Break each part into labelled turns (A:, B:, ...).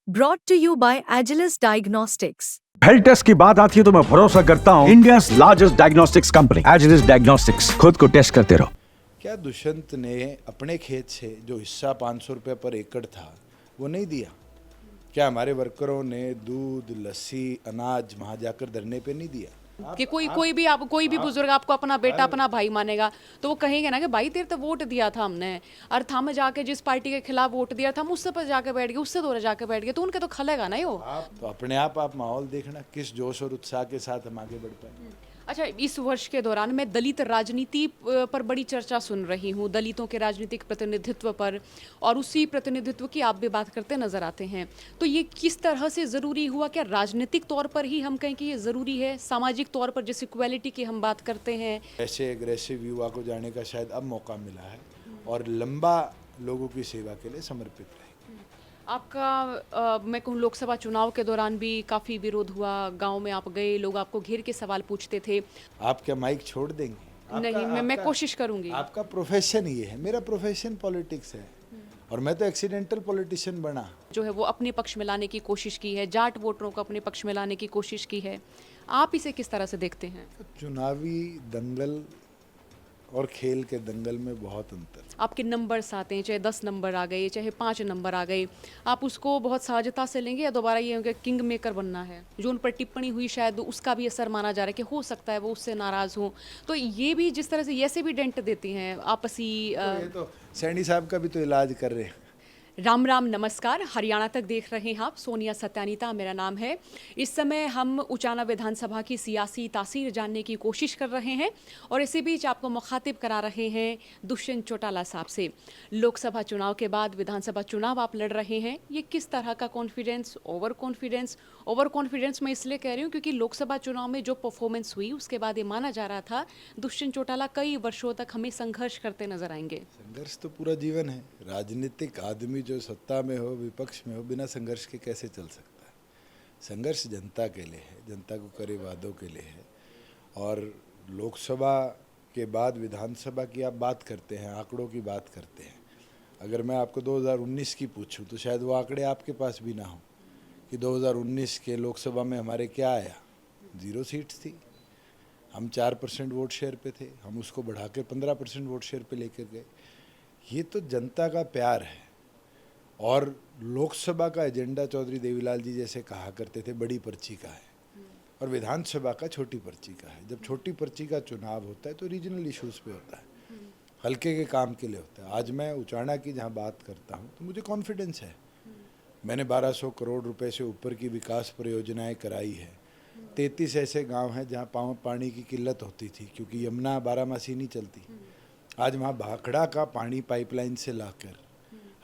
A: Brought to you by Agilus Diagnostics.
B: Health test की बात आती है तो मैं भरोसा करता हूँ India largest diagnostics company Agilus Diagnostics. खुद को टेस्ट करते रहो।
C: क्या दुष्यंत ने अपने खेत से जो हिस्सा 500 रुपये पर एकड़ था वो नहीं दिया? क्या हमारे वर्करों ने दूध, लस्सी, अनाज वहाँ जाकर धरने पे नहीं दिया?
D: कि कोई भी बुजुर्ग आपको अपना बेटा अपना भाई मानेगा तो वो कहेंगे ना कि भाई तेरे तो वोट दिया था हमने, और हम जाके जिस पार्टी के खिलाफ वोट दिया था हम उससे पर जाके बैठ गए, उससे दूर जाके बैठ गए, तो उनके तो खलेगा ना वो।
C: आप तो अपने आप माहौल देखना किस जोश और उत्साह के साथ हम आगे बढ़ पाए।
D: अच्छा, इस वर्ष के दौरान मैं दलित राजनीति पर बड़ी चर्चा सुन रही हूँ, दलितों के राजनीतिक प्रतिनिधित्व पर, और उसी प्रतिनिधित्व की आप भी बात करते नजर आते हैं। तो ये किस तरह से ज़रूरी हुआ? क्या राजनीतिक तौर पर ही हम कहें कि ये ज़रूरी है? सामाजिक तौर पर जिस इक्वालिटी की हम बात करते हैं,
C: ऐसे एग्रेसिव युवा को जाने का शायद अब मौका मिला है और लंबा लोगों की सेवा के लिए समर्पित रहे।
D: आपका मैं कहूँ लोकसभा चुनाव के दौरान भी काफ़ी विरोध हुआ, गांव में आप गए, लोग आपको घेर के सवाल पूछते थे।
C: आप क्या माइक छोड़ देंगे?
D: नहीं, मैं कोशिश करूंगी।
C: आपका प्रोफेशन ये है, मेरा प्रोफेशन पॉलिटिक्स है और मैं तो एक्सीडेंटल पॉलिटिशियन बना।
D: जो है वो अपने पक्ष में लाने की कोशिश की है, जाट वोटरों को अपने पक्ष में लाने की कोशिश की है। आप इसे किस तरह से देखते हैं?
C: चुनावी दंगल और खेल के दंगल में बहुत अंतर।
D: आपके नंबर्स आते हैं, चाहे 10 नंबर आ गए, चाहे 5 नंबर आ गए, आप उसको बहुत सहजता से लेंगे या दोबारा ये होगा किंग मेकर बनना है? जो उन पर टिप्पणी हुई शायद उसका भी असर माना जा रहा है कि हो सकता है वो उससे नाराज़ हो, तो ये भी जिस तरह से ऐसे भी डेंट देती हैं आपसी
C: ये तो सैनी साहब का भी तो इलाज कर रहे हैं।
D: राम राम नमस्कार, हरियाणा तक देख रहे हैं आप। सोनिया सत्यानीता मेरा नाम है। इस समय हम उचाना विधानसभा की सियासी तासीर जानने की कोशिश कर रहे हैं और इसी बीच आपको मुखातिब करा रहे हैं दुष्यंत चौटाला साहब से। लोकसभा चुनाव के बाद विधानसभा चुनाव आप लड़ रहे हैं, ये किस तरह का कॉन्फिडेंस, ओवर कॉन्फिडेंस मैं इसलिए कह रही हूँ क्योंकि लोकसभा चुनाव में जो परफॉर्मेंस हुई उसके बाद ये माना जा रहा था दुष्यंत चौटाला कई वर्षों तक हमें संघर्ष करते नजर आएंगे।
C: संघर्ष तो पूरा जीवन है। राजनीतिक आदमी जो सत्ता में हो, विपक्ष में हो, बिना संघर्ष के कैसे चल सकता है? संघर्ष जनता के लिए है, जनता को करे वादों के लिए है। और लोकसभा के बाद विधानसभा की आप बात करते हैं, आंकड़ों की बात करते हैं। अगर मैं आपको 2019 की पूछूं तो शायद वो आंकड़े आपके पास भी ना हो कि 2019 के लोकसभा में हमारे क्या आया। 0 सीट्स थी, हम 4% वोट शेयर पे थे, हम उसको बढ़ा के 15% वोट शेयर पे लेकर गए। ये तो जनता का प्यार है। और लोकसभा का एजेंडा चौधरी देवीलाल जी जैसे कहा करते थे बड़ी पर्ची का है और विधानसभा का छोटी पर्ची का है। जब छोटी पर्ची का चुनाव होता है तो रीजनल इश्यूज पे होता है, हल्के के काम के लिए होता है। आज मैं उचाना की जहाँ बात करता हूँ तो मुझे कॉन्फिडेंस है। मैंने 1200 करोड़ रुपए से ऊपर की विकास परियोजनाएं कराई है। 33 ऐसे गांव हैं जहाँ पानी की किल्लत होती थी क्योंकि यमुना 12 मासी नहीं चलती। आज वहाँ भाखड़ा का पानी पाइपलाइन से लाकर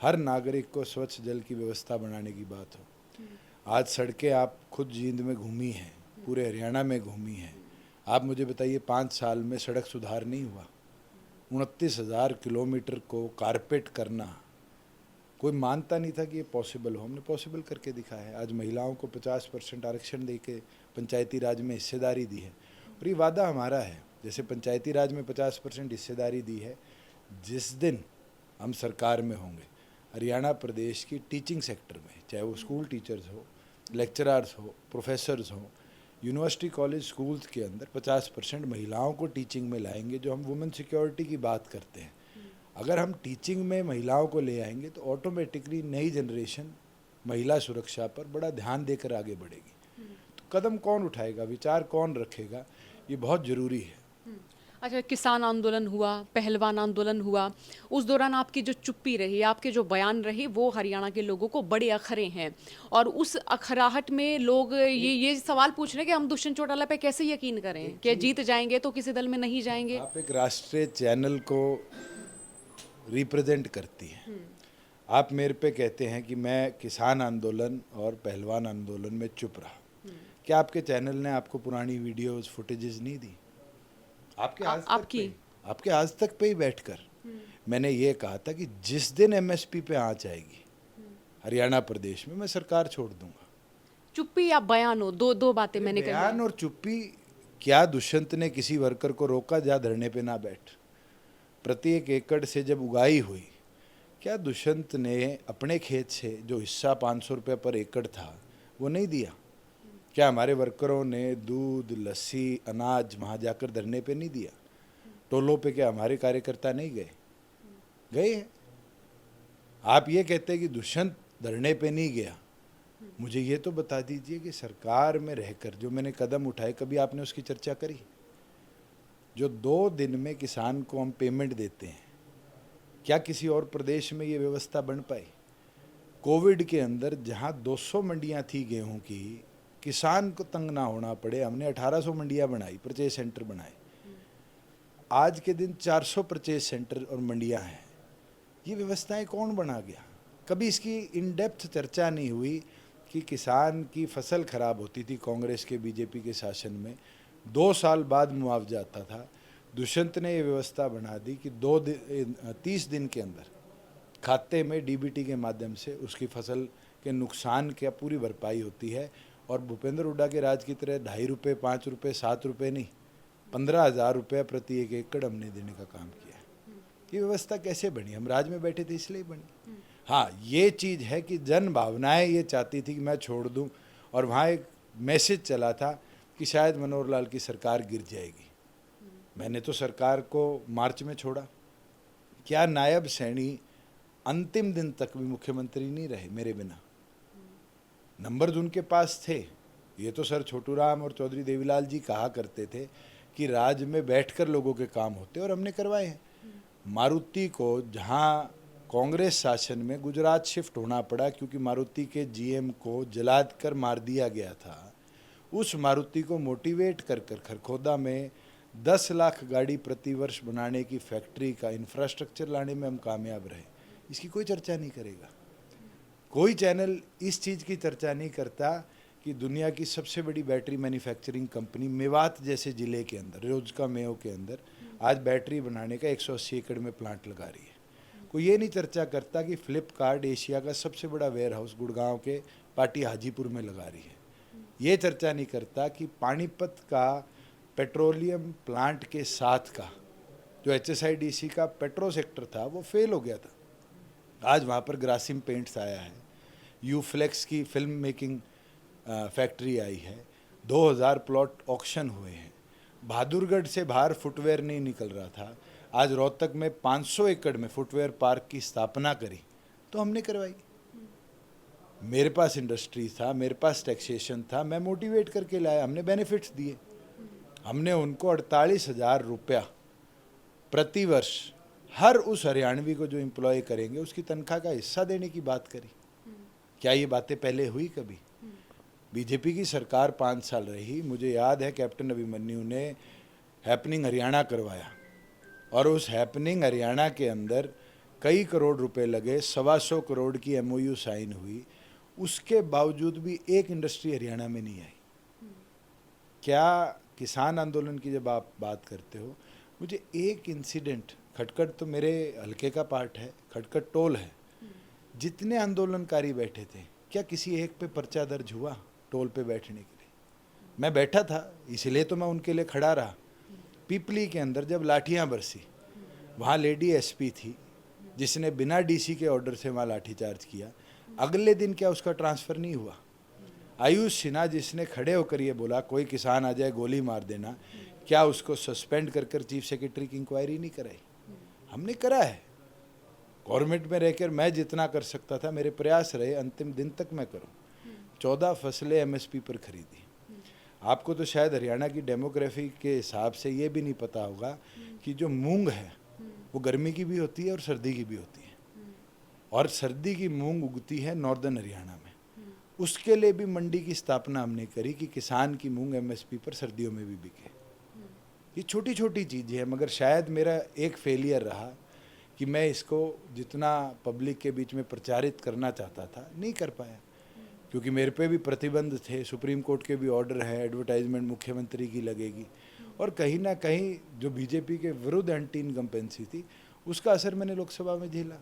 C: हर नागरिक को स्वच्छ जल की व्यवस्था बनाने की बात हो। आज सड़कें आप खुद जींद में घूमी हैं, पूरे हरियाणा में घूमी हैं। आप मुझे बताइए 5 साल में सड़क सुधार नहीं हुआ। 29,000 किलोमीटर को कारपेट करना कोई मानता नहीं था कि ये पॉसिबल हो, हमने पॉसिबल करके दिखाया है। आज महिलाओं को 50% आरक्षण दे के पंचायती राज में हिस्सेदारी दी है और ये वादा हमारा है। जैसे पंचायती राज में 50% हिस्सेदारी दी है, जिस दिन हम सरकार में होंगे हरियाणा प्रदेश की टीचिंग सेक्टर में, चाहे वो स्कूल टीचर्स हो, लेक्चरर्स हो, प्रोफेसर्स हो, यूनिवर्सिटी कॉलेज स्कूल्स के अंदर 50% महिलाओं को टीचिंग में लाएंगे। जो हम वुमेन सिक्योरिटी की बात करते हैं, अगर हम टीचिंग में महिलाओं को ले आएंगे तो ऑटोमेटिकली नई जनरेशन महिला सुरक्षा पर बड़ा ध्यान देकर आगे बढ़ेगी। तो कदम कौन उठाएगा, विचार कौन रखेगा, ये बहुत ज़रूरी है।
D: अच्छा, किसान आंदोलन हुआ, पहलवान आंदोलन हुआ, उस दौरान आपकी जो चुप्पी रही, आपके जो बयान रहे, वो हरियाणा के लोगों को बड़े अखरे हैं और उस अखराहट में लोग ये सवाल पूछ रहे हैं कि हम दुष्यंत चौटाला पे कैसे यकीन करें कि जीत जाएंगे तो किसी दल में नहीं जाएंगे।
C: आप एक राष्ट्रीय चैनल को रिप्रेजेंट करती हैं। आप मेरे पे कहते हैं कि मैं किसान आंदोलन और पहलवान आंदोलन में चुप रहा। क्या आपके चैनल ने आपको पुरानी वीडियोस, फुटेजेस नहीं दी? आपके आज तक पे ही बैठकर मैंने ये कहा था कि जिस दिन एमएसपी पे आंच आएगी हरियाणा प्रदेश में, मैं सरकार छोड़ दूंगा।
D: चुप्पी या बयान हो, दो बातें मैंने कही।
C: बयान और चुप्पी, क्या दुष्यंत ने किसी वर्कर को रोका जा धरने पे ना बैठ? प्रति 1 एकड़ से जब उगाई हुई क्या दुष्यंत ने अपने खेत से जो हिस्सा 500 रुपये पर एकड़ था वो नहीं दिया? क्या हमारे वर्करों ने दूध, लस्सी, अनाज वहाँ जाकर धरने पे नहीं दिया? टोलों पे क्या हमारे कार्यकर्ता नहीं गए? गए हैं। आप ये कहते हैं कि दुष्यंत धरने पे नहीं गया। मुझे ये तो बता दीजिए कि सरकार में रहकर जो मैंने कदम उठाए, कभी आपने उसकी चर्चा करी? जो 2 दिन में किसान को हम पेमेंट देते हैं, क्या किसी और प्रदेश में ये व्यवस्था बन पाई? कोविड के अंदर जहाँ 200 मंडियाँ थी गेहूं की, किसान को तंग ना होना पड़े, हमने 1800 मंडियाँ बनाई, परचेज सेंटर बनाए। आज के दिन 400 परचेज सेंटर और मंडियाँ हैं। ये व्यवस्थाएं कौन बना गया? कभी इसकी इन डेप्थ चर्चा नहीं हुई कि किसान की फसल खराब होती थी कांग्रेस के, बीजेपी के शासन में, 2 साल बाद मुआवजा आता था। दुष्यंत ने ये व्यवस्था बना दी कि 30 दिन के अंदर खाते में डीबीटी के माध्यम से उसकी फसल के नुकसान की पूरी भरपाई होती है। और भूपेंद्र हुड्डा के राज की तरह 2.5 रुपये, 5 रुपये, 7 रुपये नहीं, 15,000 रुपये प्रति 1 एकड़ हमने देने का काम किया। ये व्यवस्था कैसे बनी? हम राज में बैठे थे इसलिए बनी। हाँ, ये चीज़ है कि जन भावनाएं ये चाहती थी कि मैं छोड़ दूं, और वहाँ एक मैसेज चला था कि शायद मनोहर लाल की सरकार गिर जाएगी। मैंने तो सरकार को मार्च में छोड़ा। क्या नायब सैनी अंतिम दिन तक भी मुख्यमंत्री नहीं रहे मेरे बिना? नंबर्स उनके पास थे। ये तो सर छोटू राम और चौधरी देवीलाल जी कहा करते थे कि राज्य में बैठकर लोगों के काम होते, और हमने करवाए हैं। मारुति को जहां कांग्रेस शासन में गुजरात शिफ्ट होना पड़ा क्योंकि मारुति के जीएम को जला कर मार दिया गया था, उस मारुति को मोटिवेट कर खरखोदा में 10 लाख गाड़ी प्रति वर्ष बनाने की फैक्ट्री का इंफ्रास्ट्रक्चर लाने में हम कामयाब रहे। इसकी कोई चर्चा नहीं करेगा। कोई चैनल इस चीज़ की चर्चा नहीं करता कि दुनिया की सबसे बड़ी बैटरी मैन्युफैक्चरिंग कंपनी मेवात जैसे ज़िले के अंदर, रोजका मेयो के अंदर, आज बैटरी बनाने का 180 एकड़ में प्लांट लगा रही है। कोई ये नहीं चर्चा करता कि फ्लिपकार्ट एशिया का सबसे बड़ा वेयर हाउस गुड़गांव के पाटी हाजीपुर में लगा रही है। ये चर्चा नहीं करता कि पानीपत का पेट्रोलियम प्लांट के साथ का जो HSIDC का पेट्रो सेक्टर था वो फेल हो गया था। आज वहाँ पर ग्रासिम पेंट्स आया है, यूफ्लेक्स की फिल्म मेकिंग फैक्ट्री आई है, 2000 प्लॉट ऑक्शन हुए हैं। बहादुरगढ़ से बाहर फुटवेयर नहीं निकल रहा था, आज रोहतक में 500 एकड़ में फुटवेयर पार्क की स्थापना करी तो हमने करवाई। मेरे पास इंडस्ट्री था, मेरे पास टैक्सेशन था, मैं मोटिवेट करके लाया, हमने बेनिफिट्स दिए। हमने उनको 48,000 रुपया प्रति वर्ष हर उस हरियाणवी को जो एम्प्लॉय करेंगे उसकी तनख्वाह का हिस्सा देने की बात करी। क्या ये बातें पहले हुई कभी? बीजेपी की सरकार 5 साल रही। मुझे याद है कैप्टन अभिमन्यु ने हैपनिंग हरियाणा करवाया, और उस हैपनिंग हरियाणा के अंदर कई करोड़ रुपए लगे, 125 करोड़ की MOU साइन हुई। उसके बावजूद भी एक इंडस्ट्री हरियाणा में नहीं आई। क्या किसान आंदोलन की जब आप बात करते हो, मुझे एक इंसिडेंट, खटखट तो मेरे हल्के का पार्ट है, खटखट टोल है, जितने आंदोलनकारी बैठे थे क्या किसी एक पे पर्चा दर्ज हुआ टोल पे बैठने के लिए? मैं बैठा था इसलिए तो मैं उनके लिए खड़ा रहा। पिपली के अंदर जब लाठियां बरसी, वहाँ लेडी SP थी जिसने बिना DC के ऑर्डर से वहाँ लाठीचार्ज किया। अगले दिन क्या उसका ट्रांसफ़र नहीं हुआ? आयुष सिन्हा जिसने खड़े होकर ये बोला कोई किसान आ जाए गोली मार देना, क्या उसको सस्पेंड कर चीफ सेक्रेटरी की इंक्वायरी नहीं कराई? हमने करा है। गवर्नमेंट में रहकर मैं जितना कर सकता था, मेरे प्रयास रहे अंतिम दिन तक मैं करूं। 14 फसलें MSP पर खरीदी। आपको तो शायद हरियाणा की डेमोग्राफी के हिसाब से ये भी नहीं पता होगा कि जो मूंग है वो गर्मी की भी होती है और सर्दी की भी होती है, और सर्दी की मूंग उगती है नॉर्दर्न हरियाणा में। उसके लिए भी मंडी की स्थापना हमने करी कि किसान की मूंग MSP पर सर्दियों में भी बिके। ये छोटी छोटी चीज़ें हैं, मगर शायद मेरा एक फेलियर रहा कि मैं इसको जितना पब्लिक के बीच में प्रचारित करना चाहता था नहीं कर पाया, क्योंकि मेरे पे भी प्रतिबंध थे, सुप्रीम कोर्ट के भी ऑर्डर है, एडवर्टाइजमेंट मुख्यमंत्री की लगेगी, और कहीं ना कहीं जो बीजेपी के विरुद्ध एंटी इनकम्पेंसी थी उसका असर मैंने लोकसभा में झेला।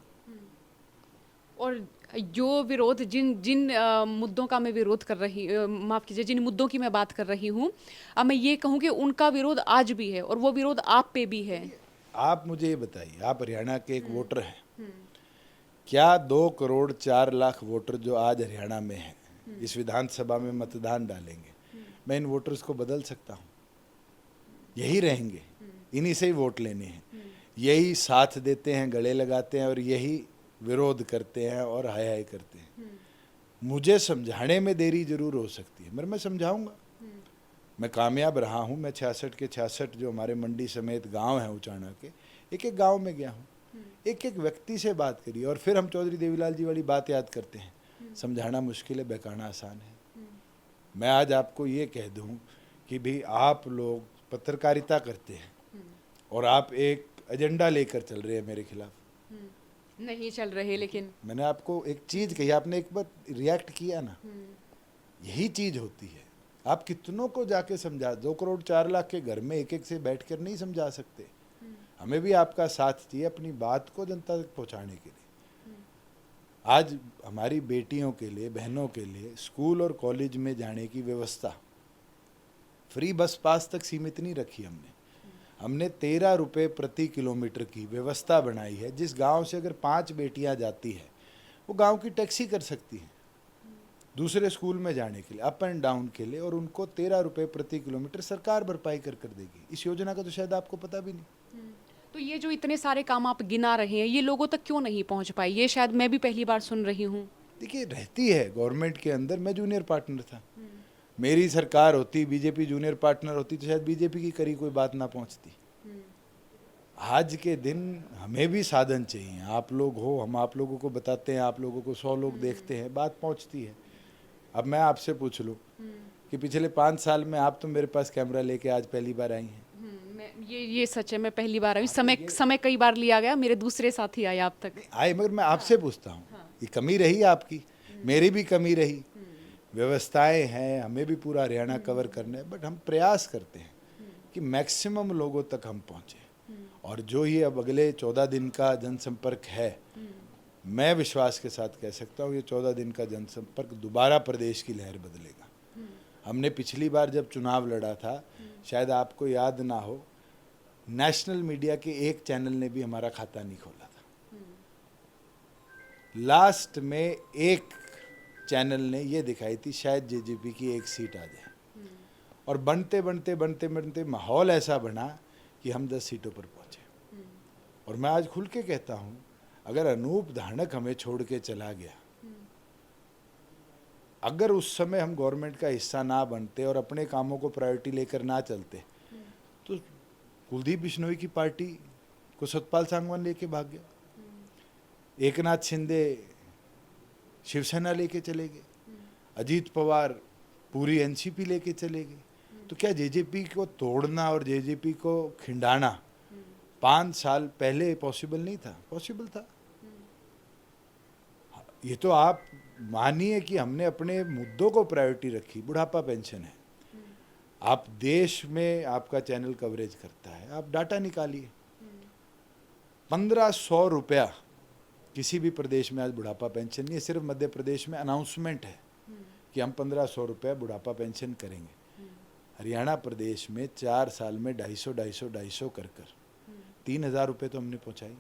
D: और जो विरोध जिन मुद्दों का मैं विरोध कर रही, माफ़ कीजिए, जिन मुद्दों की मैं बात कर रही हूँ, अब मैं ये कहूँ कि उनका विरोध आज भी है और वो विरोध आप पे भी है।
C: आप मुझे ये बताइए, आप हरियाणा के एक वोटर हैं, क्या 2 करोड़ 4 लाख वोटर जो आज हरियाणा में हैं, इस विधानसभा में मतदान डालेंगे, मैं इन वोटर्स को बदल सकता हूँ? यही रहेंगे, इन्हीं से ही वोट लेने हैं, यही साथ देते हैं, गले लगाते हैं और यही विरोध करते हैं और हाय हाय करते हैं। मुझे समझाने में देरी जरूर हो सकती है, मगर मैं समझाऊंगा। मैं कामयाब रहा हूँ। मैं 66 के 66 जो हमारे मंडी समेत गांव हैं उचाना के, एक एक गांव में गया हूँ, एक एक व्यक्ति से बात करी और फिर हम चौधरी देवीलाल जी वाली बात याद करते हैं, समझाना मुश्किल है, बहकाना आसान है। मैं आज आपको ये कह दूं कि भी आप लोग पत्रकारिता करते हैं और आप एक एजेंडा लेकर चल रहे हैं मेरे खिलाफ।
D: नहीं चल रहे, लेकिन
C: मैंने आपको एक चीज कही, आपने एक बार रिएक्ट किया ना, यही चीज होती है। आप कितनों को जाके समझा, 2 करोड़ 4 लाख के घर में एक एक से बैठकर नहीं समझा सकते। हमें भी आपका साथ चाहिए अपनी बात को जनता तक पहुंचाने के लिए। आज हमारी बेटियों के लिए, बहनों के लिए स्कूल और कॉलेज में जाने की व्यवस्था फ्री बस पास तक सीमित नहीं रखी हमने 13 रुपये प्रति किलोमीटर की व्यवस्था बनाई है। जिस गांव से अगर 5 बेटियां जाती है, वो गांव की टैक्सी कर सकती हैं दूसरे स्कूल में जाने के लिए, अप एंड डाउन के लिए, और उनको 13 रुपये प्रति किलोमीटर सरकार भरपाई कर देगी। इस योजना का तो शायद आपको पता भी नहीं।
D: तो ये जो इतने सारे काम आप गिना रहे हैं, ये लोगों तक क्यों नहीं पहुंच पाई? ये शायद मैं भी पहली बार सुन रही हूँ।
C: देखिए, रहती है गवर्नमेंट के अंदर। मैं जूनियर पार्टनर था, मेरी सरकार होती, बीजेपी जूनियर पार्टनर होती, तो शायद बीजेपी की करी कोई बात ना पहुंचती। आज के दिन हमें भी साधन चाहिए। आप लोग हो, हम आप लोगों को बताते हैं, आप लोगों को 100 लोग देखते हैं, बात पहुंचती है। अब मैं आपसे पूछ लूँ कि पिछले 5 साल में आप तो मेरे पास कैमरा लेके आज पहली बार आई हैं।
D: ये सच है, मैं पहली बार आई। समय कई बार लिया गया, मेरे दूसरे साथी आए आप तक।
C: आए, मगर मैं आपसे पूछता हूँ, ये कमी रही आपकी, मेरी भी कमी रही। व्यवस्थाएं हैं, हमें भी पूरा हरियाणा कवर करना है, बट हम प्रयास करते हैं कि मैक्सिमम लोगों तक हम पहुँचे। और जो ये अब अगले 14 दिन का जनसंपर्क है, मैं विश्वास के साथ कह सकता हूँ ये 14 दिन का जनसंपर्क दोबारा प्रदेश की लहर बदलेगा। हमने पिछली बार जब चुनाव लड़ा था, शायद आपको याद ना हो, नेशनल मीडिया के एक चैनल ने भी हमारा खाता नहीं खोला था। लास्ट में एक चैनल ने ये दिखाई थी शायद जेजेपी की 1 सीट आ जाए, और बनते बनते बनते बनते माहौल ऐसा बना कि हम 10 सीटों पर पहुंचे। और मैं आज खुल के कहता हूं, अगर अनूप धानक हमें छोड़ के चला गया, अगर उस समय हम गवर्नमेंट का हिस्सा ना बनते और अपने कामों को प्रायोरिटी लेकर ना चलते, तो कुलदीप बिश्नोई की पार्टी को सतपाल सांगवान लेके भाग गया, एकनाथ शिंदे शिवसेना लेके चले गए, अजीत पवार पूरी एनसीपी लेके चले गए। तो क्या जेजेपी को तोड़ना और जेजेपी को खिंडाना 5 साल पहले पॉसिबल नहीं था? पॉसिबल था। ये तो आप मानिए कि हमने अपने मुद्दों को प्रायोरिटी रखी। बुढ़ापा पेंशन है, आप देश में आपका चैनल कवरेज करता है, आप डाटा निकालिए, 1500 रुपया किसी भी प्रदेश में आज बुढ़ापा पेंशन नहीं है। सिर्फ मध्य प्रदेश में अनाउंसमेंट है कि हम 1500 रुपया बुढ़ापा पेंशन करेंगे। हरियाणा प्रदेश में 4 साल में 250 कर 3000 रुपये तो हमने पहुंचाई।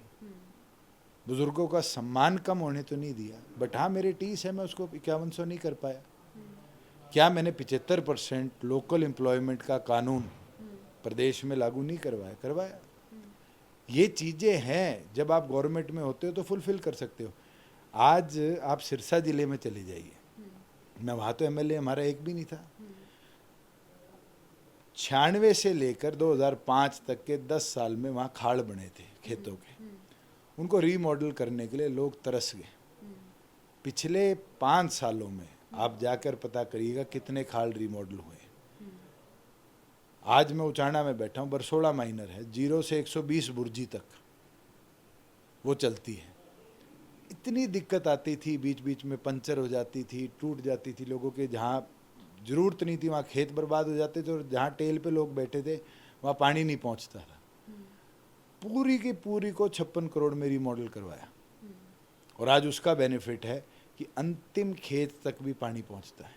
C: बुजुर्गों का सम्मान कम होने तो नहीं दिया, बट हाँ मेरे 30 है, मैं उसको 5100 नहीं कर पाया। क्या मैंने 75% लोकल एम्प्लॉयमेंट का कानून प्रदेश में लागू नहीं करवाया? करवाया। ये चीज़ें हैं, जब आप गवर्नमेंट में होते हो तो फुलफिल कर सकते हो। आज आप सिरसा जिले में चले जाइए, मैं वहाँ तो एमएलए हमारा एक भी नहीं था। 96 से लेकर 2005 तक के 10 साल में वहाँ खाड़ बने थे खेतों के, उनको रीमॉडल करने के लिए लोग तरस गए। पिछले 5 सालों में आप जाकर पता करिएगा कितने खाल रीमॉडल हुए। आज मैं उचाना में बैठा हूँ, बरसोड़ा माइनर है, 0 से 120 बुर्जी तक वो चलती है। इतनी दिक्कत आती थी, बीच बीच में पंचर हो जाती थी, टूट जाती थी लोगों के, जहाँ ज़रूरत नहीं थी वहाँ खेत बर्बाद हो जाते थे, और जहाँ टेल पे लोग बैठे थे वहाँ पानी नहीं पहुँचता था। पूरी की पूरी को 56 करोड़ में रीमॉडल करवाया, और आज उसका बेनिफिट है कि अंतिम खेत तक भी पानी पहुंचता है।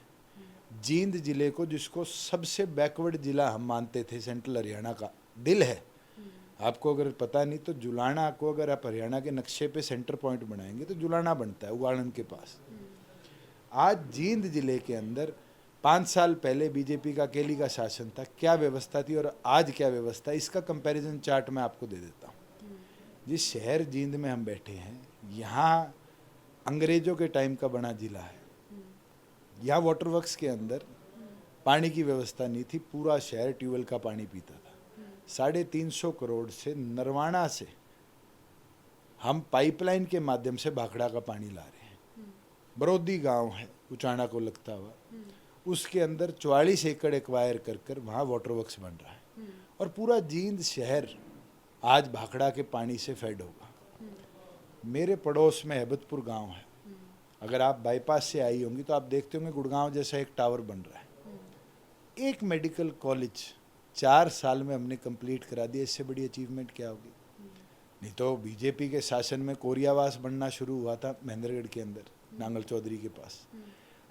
C: जींद जिले को, जिसको सबसे बैकवर्ड जिला हम मानते थे, सेंट्रल हरियाणा का दिल है, आपको अगर पता नहीं तो जुलाना को अगर आप हरियाणा के नक्शे पे सेंटर पॉइंट बनाएंगे तो जुलाना बनता है उगाड़न के पास। आज जींद जिले के अंदर 5 साल पहले बीजेपी का अकेली का शासन था, क्या व्यवस्था थी और आज क्या व्यवस्था, इसका कंपैरिजन चार्ट मैं आपको दे देता हूँ। जिस शहर जींद में हम बैठे हैं, यहाँ अंग्रेजों के टाइम का बना जिला है। यहाँ वाटर वर्क्स के अंदर पानी की व्यवस्था नहीं थी, पूरा शहर ट्यूबवेल का पानी पीता था। 350 करोड़ से नरवाना से हम पाइपलाइन के माध्यम से भाखड़ा का पानी ला रहे हैं। बरोदी गांव है उचाना को लगता हुआ, उसके अंदर 44 एकड़ एक्वायर कर कर वहाँ वाटर वर्क्स बन रहा है और पूरा जींद शहर आज भाखड़ा के पानी से फेड होगा। मेरे पड़ोस में हैबतपुर गांव है, अगर आप बाईपास से आई होंगी तो आप देखते होंगे गुड़गांव जैसा एक टावर बन रहा है। एक मेडिकल कॉलेज 4 साल में हमने कंप्लीट करा दिया, इससे बड़ी अचीवमेंट क्या होगी। नहीं तो बीजेपी के शासन में कोरियावास बनना शुरू हुआ था महेंद्रगढ़ के अंदर, नांगल चौधरी के पास,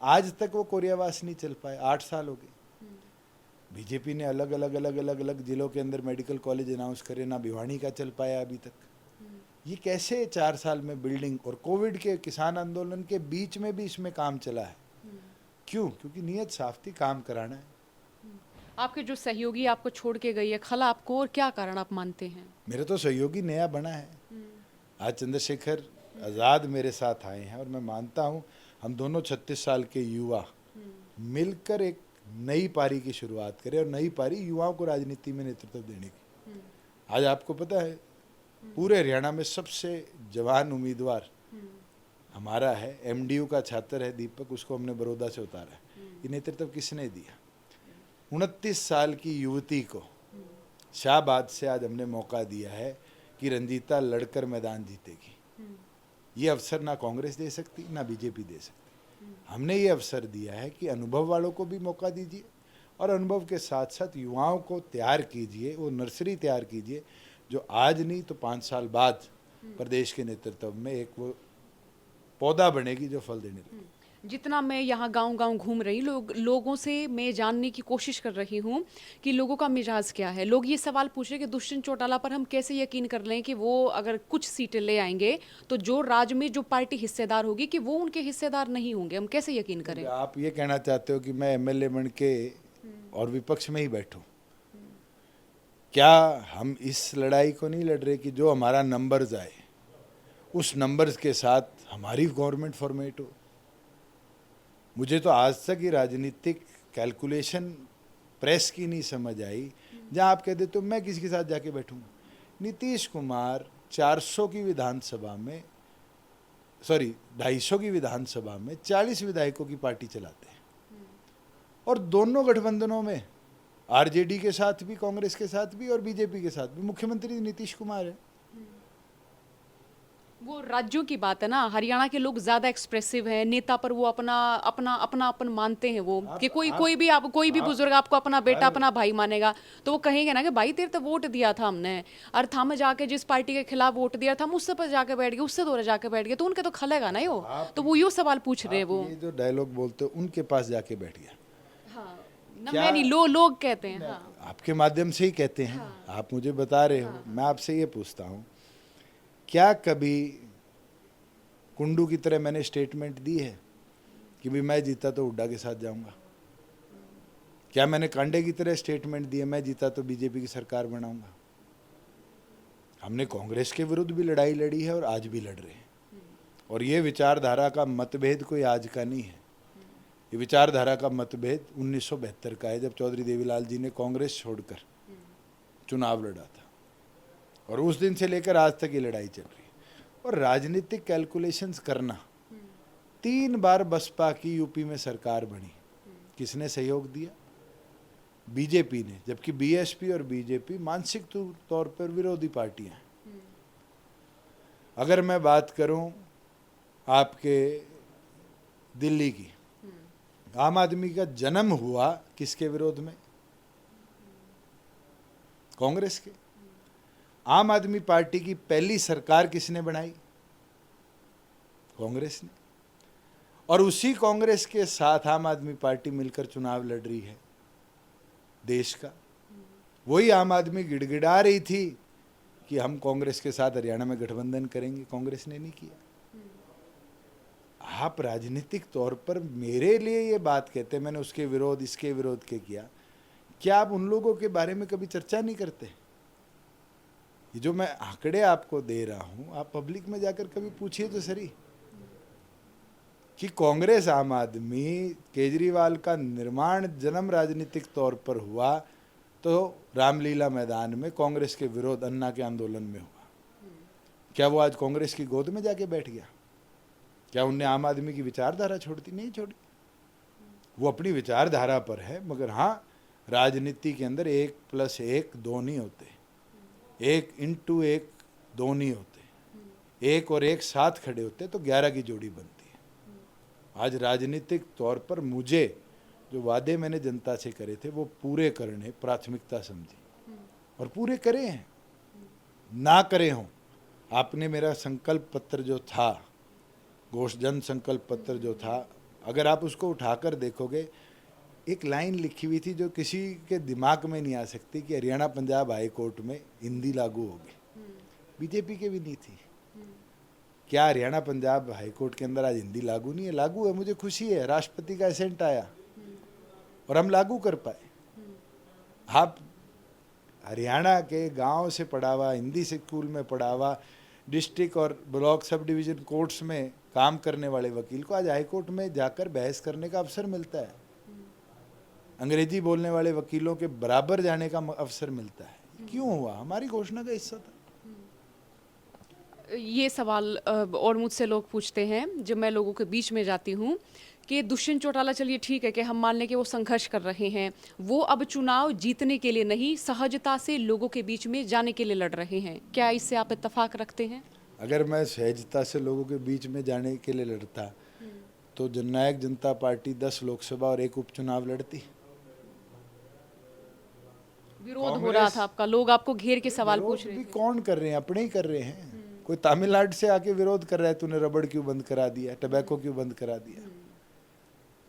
C: आज तक वो कोरियावास नहीं चल पाए, 8 साल हो गए। बीजेपी ने अलग अलग जिलों के अंदर मेडिकल कॉलेज अनाउंस करे, ना भिवानी का चल पाया अभी तक। ये कैसे 4 साल में बिल्डिंग, और कोविड के किसान आंदोलन के बीच में भी इसमें काम चला है। क्यों? क्योंकि नीयत साफ थी, काम कराना है।
D: आपके जो सहयोगी आपको छोड़ के गई है खला आपको, और क्या कारण आप मानते हैं?
C: मेरा तो सहयोगी नया बना है। आज चंद्रशेखर आज़ाद मेरे साथ आए हैं और मैं मानता हूँ हम दोनों 36 साल के युवा मिलकर एक नई पारी की शुरुआत करें, और नई पारी युवाओं को राजनीति में नेतृत्व देने की। आज आपको पता है पूरे हरियाणा में सबसे जवान उम्मीदवार हमारा है, एमडीयू का छात्र है दीपक, उसको हमने बड़ौदा से उतारा है। ये नेतृत्व किसने दिया? 29 साल की युवती को शाहबाद से आज हमने मौका दिया है कि रंजीता लड़कर मैदान जीतेगी। ये अवसर ना कांग्रेस दे सकती, ना बीजेपी दे सकती। हमने ये अवसर दिया है कि अनुभव वालों को भी मौका दीजिए, और अनुभव के साथ साथ युवाओं को तैयार कीजिए, वो नर्सरी तैयार कीजिए जो आज नहीं तो 5 साल बाद प्रदेश के नेतृत्व में एक वो पौधा बनेगी जो फल देने लगे।
D: जितना मैं यहाँ गांव-गांव घूम रही लोगों से मैं जानने की कोशिश कर रही हूँ कि लोगों का मिजाज क्या है। लोग ये सवाल पूछ रहे हैं कि दुष्यंत चौटाला पर हम कैसे यकीन कर लें कि वो अगर कुछ सीटें ले आएंगे तो जो राज्य में जो पार्टी हिस्सेदार होगी कि वो उनके हिस्सेदार नहीं होंगे, हम कैसे यकीन करें?
C: आप ये कहना चाहते हो कि मैं एमएलए बन के और विपक्ष में ही बैठूं? क्या हम इस लड़ाई को नहीं लड़ रहे कि जो हमारा नंबर्स आए उस नंबर्स के साथ हमारी गवर्नमेंट फॉर्मेट हो? मुझे तो आज तक ये राजनीतिक कैलकुलेशन प्रेस की नहीं समझ आई जहां आप कह देते हो मैं किसी के साथ जाके बैठूंगा। नीतीश कुमार 400 की विधानसभा में, सॉरी 250 की विधानसभा में 40 विधायकों की पार्टी चलाते हैं, और दोनों गठबंधनों में आरजेडी के साथ भी, कांग्रेस के साथ भी और बीजेपी के साथ भी मुख्यमंत्री नीतीश कुमार है।
D: वो राज्यों की बात है ना, हरियाणा के लोग ज्यादा एक्सप्रेसिव हैं, नेता पर वो अपन मानते हैं वो कि कोई भी बुजुर्ग आपको अपना बेटा अपना भाई मानेगा तो वो कहेंगे ना कि भाई तेरे तो वोट दिया था हमने, और हम जाके जिस पार्टी के खिलाफ वोट दिया था हम उससे पर जाके बैठ गए, उससे दूर जाके बैठ गए, तो उनके तो खलेगा ना यो। तो वो यो सवाल पूछ रहे हैं वो।
C: ये जो डायलॉग बोलते हो उनके पास जाके बैठ गया।
D: ना मैं नहीं, लोग कहते हैं। हाँ।
C: आपके माध्यम से ही कहते हैं। आप मुझे बता रहे हो। मैं आपसे ये पूछता हूँ, क्या कभी कुंडू की तरह मैंने स्टेटमेंट दी है कि भी मैं जीता तो हुड्डा के साथ जाऊंगा? क्या मैंने कांडे की तरह स्टेटमेंट दी है मैं जीता तो बीजेपी की सरकार बनाऊंगा? हमने कांग्रेस के विरुद्ध भी लड़ाई लड़ी है और आज भी लड़ रहे हैं, और ये विचारधारा का मतभेद कोई आज का नहीं है। ये विचारधारा का मतभेद 1972 का है, जब चौधरी देवीलाल जी ने कांग्रेस छोड़कर चुनाव लड़ा था, और उस दिन से लेकर आज तक ये लड़ाई चल रही है। और राजनीतिक कैलकुलेशंस करना, 3 बार बसपा की यूपी में सरकार बनी, किसने सहयोग दिया? बीजेपी ने, जबकि बीएसपी और बीजेपी मानसिक तौर पर विरोधी पार्टियां हैं। अगर मैं बात करूं आपके दिल्ली की, आम आदमी का जन्म हुआ किसके विरोध में? कांग्रेस के। आम आदमी पार्टी की पहली सरकार किसने बनाई? कांग्रेस ने। और उसी कांग्रेस के साथ आम आदमी पार्टी मिलकर चुनाव लड़ रही है देश का। वही आम आदमी गिड़गिड़ा रही थी कि हम कांग्रेस के साथ हरियाणा में गठबंधन करेंगे, कांग्रेस ने नहीं किया। आप राजनीतिक तौर पर मेरे लिए ये बात कहते हैं, मैंने उसके विरोध इसके विरोध के किया, क्या आप उन लोगों के बारे में कभी चर्चा नहीं करते? ये जो मैं आंकड़े आपको दे रहा हूं, आप पब्लिक में जाकर कभी पूछिए तो सही कि कांग्रेस आम आदमी केजरीवाल का निर्माण जन्म राजनीतिक तौर पर हुआ तो रामलीला मैदान में कांग्रेस के विरोध अन्ना के आंदोलन में हुआ। क्या वो आज कांग्रेस की गोद में जाके बैठ गया? क्या उनने आम आदमी की विचारधारा छोड़ दी? नहीं छोड़ी। वो अपनी विचारधारा पर है, मगर हाँ, राजनीति के अंदर 1+1 2 नहीं होते, 1x1 2 नहीं होते, 1 और 1 साथ खड़े होते तो 11 की जोड़ी बनती है। आज राजनीतिक तौर पर मुझे जो वादे मैंने जनता से करे थे वो पूरे करने प्राथमिकता समझी और पूरे करे हैं। ना करे हों, आपने मेरा संकल्प पत्र जो था, जन संकल्प पत्र जो था, अगर आप उसको उठाकर देखोगे, एक लाइन लिखी हुई थी जो किसी के दिमाग में नहीं आ सकती कि हरियाणा पंजाब हाई कोर्ट में हिंदी लागू होगी। बीजेपी के भी नहीं थी। क्या हरियाणा पंजाब हाई कोर्ट के अंदर आज हिंदी लागू नहीं है? लागू है। मुझे खुशी है, राष्ट्रपति का एसेंट आया और हम लागू कर पाए। आप हरियाणा के गांव से पढ़ा हुआ, हिंदी स्कूल में पढ़ा हुआ, डिस्ट्रिक्ट और ब्लॉक सब डिवीजन कोर्ट्स में काम करने वाले वकील को आज हाई कोर्ट में जाकर बहस करने का अवसर मिलता है। अंग्रेजी बोलने वाले वकीलों के बराबर जाने का अवसर मिलता है। क्यों हुआ? हमारी घोषणा का हिस्सा था।
D: ये सवाल और मुझसे लोग पूछते हैं जब मैं लोगों के बीच में जाती हूँ कि दुष्यंत चौटाला, चलिए ठीक है कि हम मान लें कि वो संघर्ष कर रहे हैं, वो अब चुनाव जीतने के लिए नहीं, सहजता से लोगों के बीच में जाने के लिए लड़ रहे हैं। क्या इससे आप इत्तेफाक रखते हैं?
C: अगर मैं सहजता से लोगों के बीच में जाने के लिए लड़ता तो जननायक जनता पार्टी 10 लोकसभा और 1 उपचुनाव लड़ती।
D: विरोध हो रहा था आपका, लोग आपको घेर के सवाल पूछ रहे
C: भी
D: थे।
C: कौन कर रहे हैं? अपने ही कर रहे हैं। कोई तमिलनाडु से आके विरोध कर रहा है, तूने रबड़ क्यों बंद करा दिया, टबैको क्यों बंद करा दिया?